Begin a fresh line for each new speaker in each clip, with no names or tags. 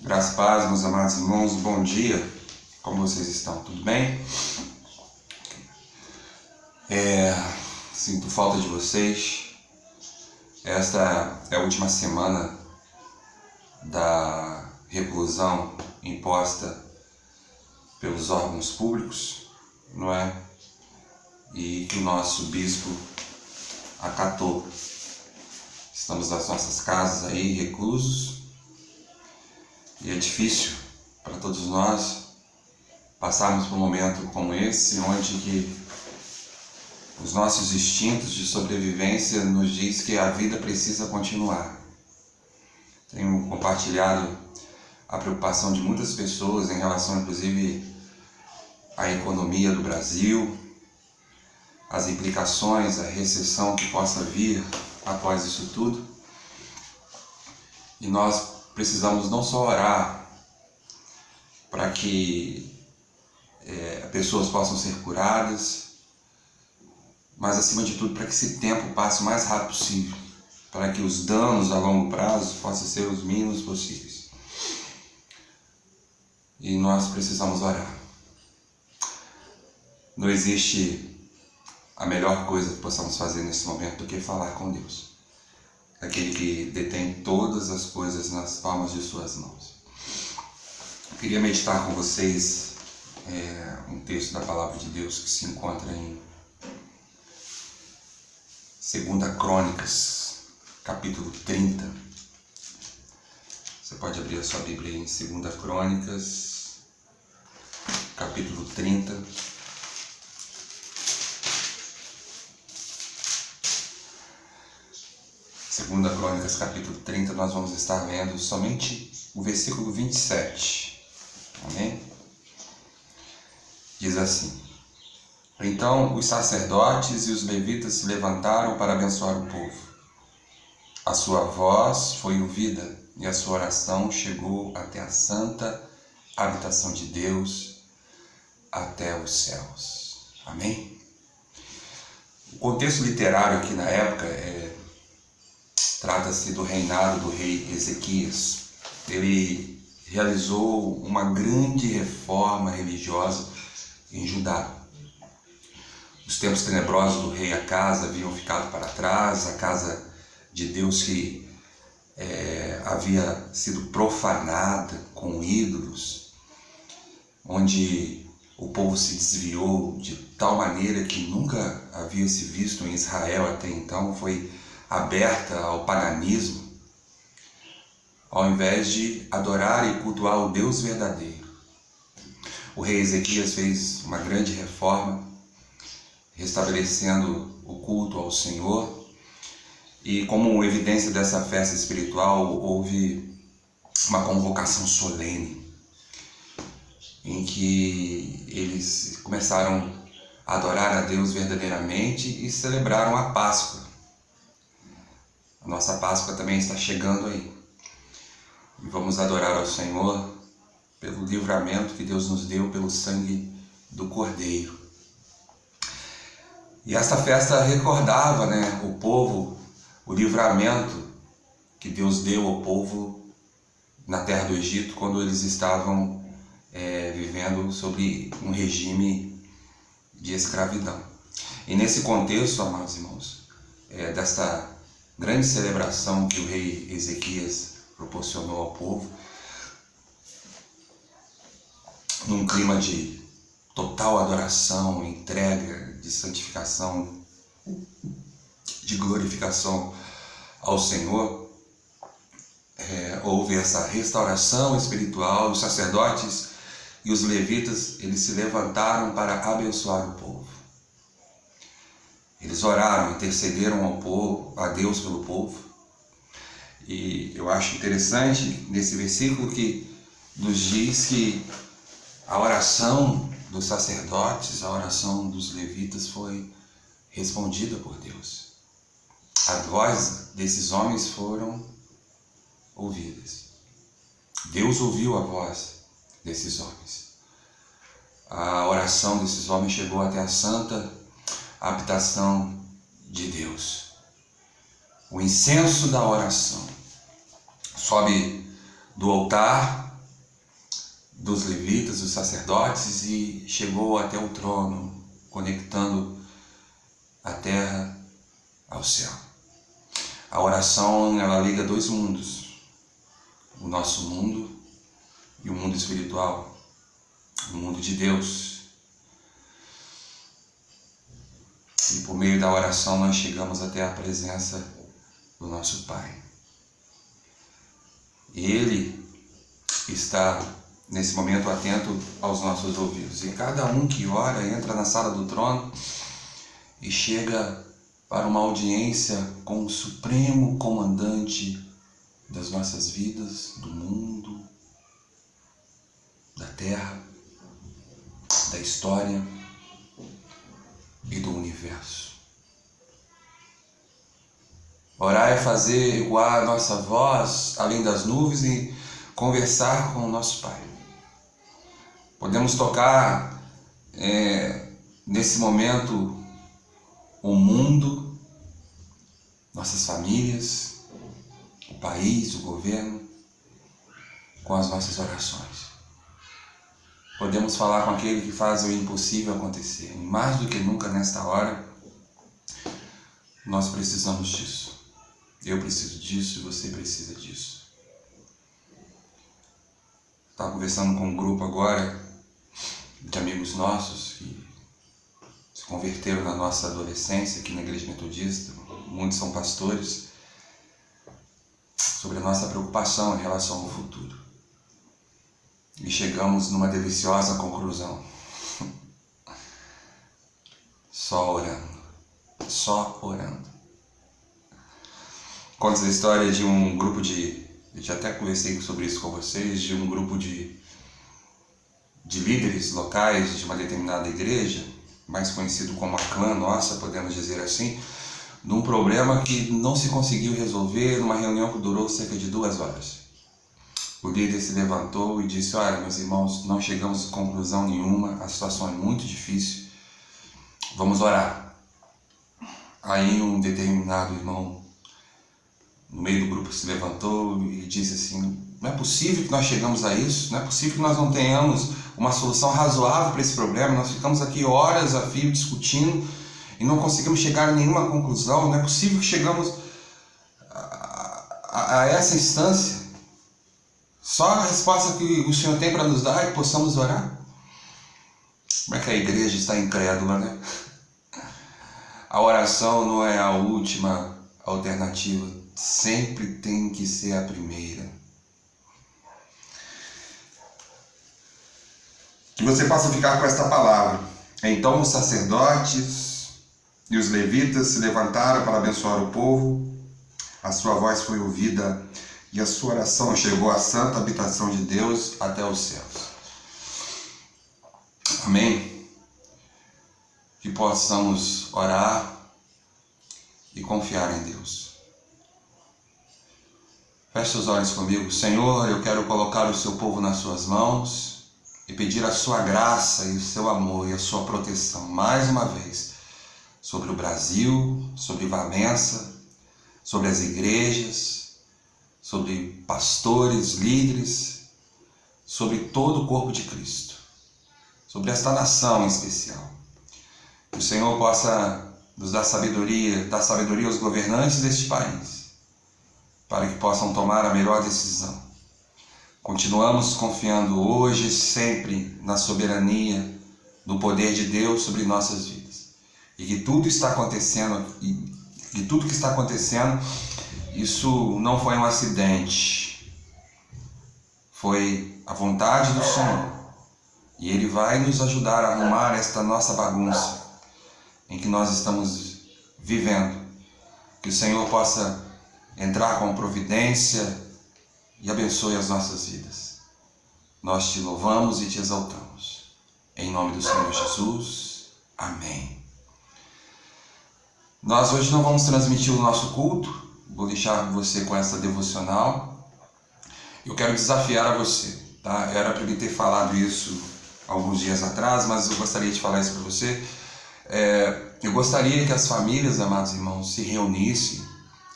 Graças a paz, meus amados irmãos, bom dia. Como vocês estão? Tudo bem? Sinto falta de vocês. Esta é a última semana da reclusão imposta pelos órgãos públicos, não é? E que o nosso bispo acatou. Estamos nas nossas casas aí, reclusos, e é difícil para todos nós passarmos por um momento como esse, onde que os nossos instintos de sobrevivência nos diz que a vida precisa continuar. Tenho compartilhado a preocupação de muitas pessoas em relação, inclusive, à economia do Brasil, as implicações, a recessão que possa vir após isso tudo. E nós precisamos não só orar para que pessoas possam ser curadas, mas acima de tudo para que esse tempo passe o mais rápido possível, para que os danos a longo prazo possam ser os mínimos possíveis. E nós precisamos orar. Não existe a melhor coisa que possamos fazer nesse momento do que falar com Deus, aquele que detém todas as coisas nas palmas de suas mãos. Eu queria meditar com vocês um texto da Palavra de Deus que se encontra em 2 Crônicas, capítulo 30. Você pode abrir a sua Bíblia em 2 Crônicas, capítulo 30. Segunda Crônicas, capítulo 30, nós vamos estar lendo somente o versículo 27. Amém? Diz assim: Então os sacerdotes e os levitas se levantaram para abençoar o povo. A sua voz foi ouvida e a sua oração chegou até a santa habitação de Deus, até os céus. Amém? O contexto literário aqui na época trata-se do reinado do rei Ezequias. Ele realizou uma grande reforma religiosa em Judá. Os tempos tenebrosos do rei Acás haviam ficado para trás, a casa de Deus que havia sido profanada com ídolos, onde o povo se desviou de tal maneira que nunca havia se visto em Israel até então, foi aberta ao paganismo, ao invés de adorar e cultuar o Deus verdadeiro. O rei Ezequias fez uma grande reforma, restabelecendo o culto ao Senhor, e como evidência dessa festa espiritual, houve uma convocação solene, em que eles começaram a adorar a Deus verdadeiramente e celebraram a Páscoa. A nossa Páscoa também está chegando aí. E vamos adorar ao Senhor pelo livramento que Deus nos deu pelo sangue do Cordeiro. E esta festa recordava, o povo, o livramento que Deus deu ao povo na terra do Egito, quando eles estavam vivendo sob um regime de escravidão. E nesse contexto, amados irmãos, desta grande celebração que o rei Ezequias proporcionou ao povo, num clima de total adoração, entrega, de santificação, de glorificação ao Senhor, houve essa restauração espiritual. Os sacerdotes e os levitas, eles se levantaram para abençoar o povo. Eles oraram, intercederam ao povo, a Deus pelo povo. E eu acho interessante nesse versículo que nos diz que a oração dos sacerdotes, a oração dos levitas foi respondida por Deus. A voz desses homens foram ouvidas. Deus ouviu a voz desses homens. A oração desses homens chegou até a santa habitação de Deus. O incenso da oração sobe do altar dos levitas, dos sacerdotes, e chegou até o trono, conectando a terra ao céu. A oração, ela liga dois mundos, o nosso mundo e o mundo espiritual, o mundo de Deus. E por meio da oração nós chegamos até a presença do nosso Pai. Ele está nesse momento atento aos nossos ouvidos. E cada um que ora entra na sala do trono e chega para uma audiência com o supremo comandante das nossas vidas, do mundo, da terra, da história e do universo. Orar é fazer ecoar a nossa voz além das nuvens e conversar com o nosso Pai. Podemos tocar nesse momento o mundo, nossas famílias, o país, o governo, com as nossas orações. Podemos falar com aquele que faz o impossível acontecer. E mais do que nunca nesta hora, nós precisamos disso. Eu preciso disso e você precisa disso. Estava conversando com um grupo agora de amigos nossos que se converteram na nossa adolescência aqui na Igreja Metodista. Muitos são pastores. Sobre a nossa preocupação em relação ao futuro. E chegamos numa deliciosa conclusão. Só orando. Só orando. Conta a história de um grupo eu já até conversei sobre isso com vocês, de um grupo de líderes locais de uma determinada igreja, mais conhecido como a clã nossa, podemos dizer assim, de um problema que não se conseguiu resolver numa reunião que durou cerca de 2 horas. O líder se levantou e disse: olha, meus irmãos, não chegamos a conclusão nenhuma, a situação é muito difícil, vamos orar. Aí um determinado irmão no meio do grupo se levantou e disse assim: não é possível que nós chegamos a isso, não é possível que nós não tenhamos uma solução razoável para esse problema, nós ficamos aqui horas a fio discutindo e não conseguimos chegar a nenhuma conclusão, não é possível que chegamos a essa instância. Só a resposta que o Senhor tem para nos dar é que possamos orar. Como é que a igreja está incrédula, né? A oração não é a última alternativa, sempre tem que ser a primeira. Que você possa ficar com esta palavra. Então os sacerdotes e os levitas se levantaram para abençoar o povo. A sua voz foi ouvida e a sua oração chegou à santa habitação de Deus até os céus. Amém? Que possamos orar e confiar em Deus. Feche seus olhos comigo. Senhor, eu quero colocar o seu povo nas suas mãos e pedir a sua graça e o seu amor e a sua proteção, mais uma vez, sobre o Brasil, sobre Valença, sobre as igrejas, sobre pastores, líderes, sobre todo o corpo de Cristo, sobre esta nação em especial. Que o Senhor possa nos dar sabedoria aos governantes deste país, para que possam tomar a melhor decisão. Continuamos confiando hoje e sempre na soberania do poder de Deus sobre nossas vidas. E que tudo está acontecendo, e tudo que está acontecendo, isso não foi um acidente. Foi a vontade do Senhor. E Ele vai nos ajudar a arrumar esta nossa bagunça em que nós estamos vivendo. Que o Senhor possa entrar com providência e abençoe as nossas vidas. Nós te louvamos e te exaltamos. Em nome do Senhor Jesus. Amém. Nós hoje não vamos transmitir o nosso culto. Vou deixar você com essa devocional. Eu quero desafiar a você, tá? Era para mim ter falado isso alguns dias atrás, mas eu gostaria de falar isso para você. Eu gostaria que as famílias, amados irmãos, se reunissem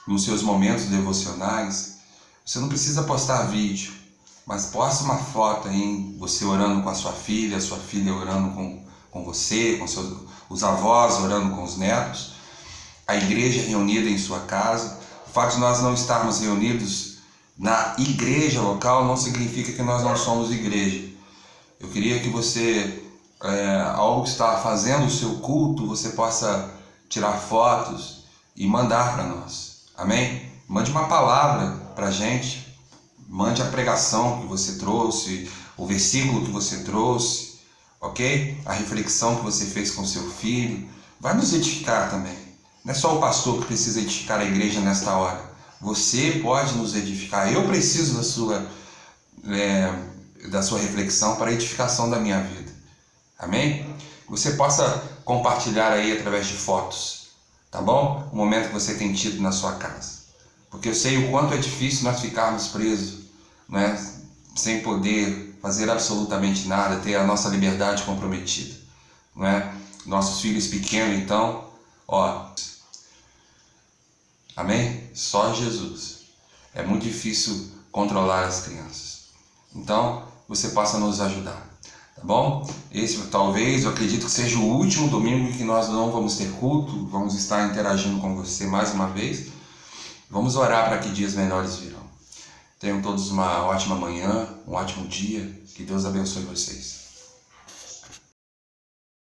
nos seus momentos devocionais. Você não precisa postar vídeo, mas posta uma foto aí, você orando com a sua filha orando com você, com os avós orando com os netos, a igreja reunida em sua casa. O fato de nós não estarmos reunidos na igreja local não significa que nós não somos igreja. Eu queria que você, ao estar fazendo o seu culto, você possa tirar fotos e mandar para nós. Amém? Mande uma palavra para a gente. Mande a pregação que você trouxe, o versículo que você trouxe, ok? A reflexão que você fez com seu filho. Vai nos edificar também. Não é só o pastor que precisa edificar a igreja nesta hora. Você pode nos edificar. Eu preciso da sua reflexão para a edificação da minha vida. Amém? Você possa compartilhar aí através de fotos, tá bom? O momento que você tem tido na sua casa. Porque eu sei o quanto é difícil nós ficarmos presos, né? Sem poder fazer absolutamente nada, ter a nossa liberdade comprometida, não é? Nossos filhos pequenos, então, amém? Só Jesus. É muito difícil controlar as crianças. Então, você possa nos ajudar, tá bom? Esse talvez, eu acredito que seja o último domingo que nós não vamos ter culto, vamos estar interagindo com você mais uma vez. Vamos orar para que dias melhores virão. Tenham todos uma ótima manhã, um ótimo dia. Que Deus abençoe vocês.